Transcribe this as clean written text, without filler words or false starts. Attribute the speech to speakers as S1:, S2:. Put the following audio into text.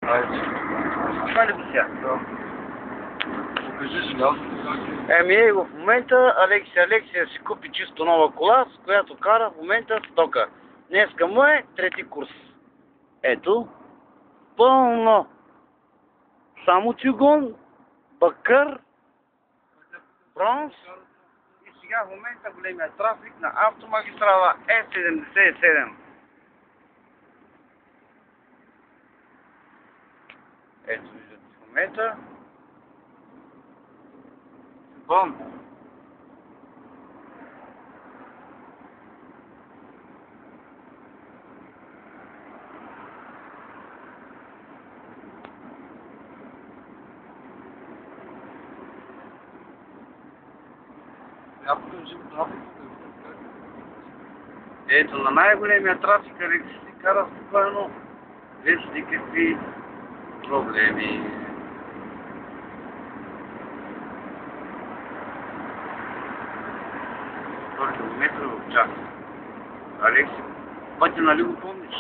S1: Айде.
S2: Това ли го сега?
S1: Да. Покажи си място.
S2: Еми, в момента Алексия си купи чисто нова кола, с която кара в момента стока. Днеска му е трети курс. Ето, пълно. Само чугун, бакър, бронз и сега в момента големия трафик на автомагистрала Е77. Ето виждате в момента. Бом! Ето на най-големия трафик Алекси си кара спокойно, без никакви проблеми. Километра в час. Алекси, пътя нали го помниш?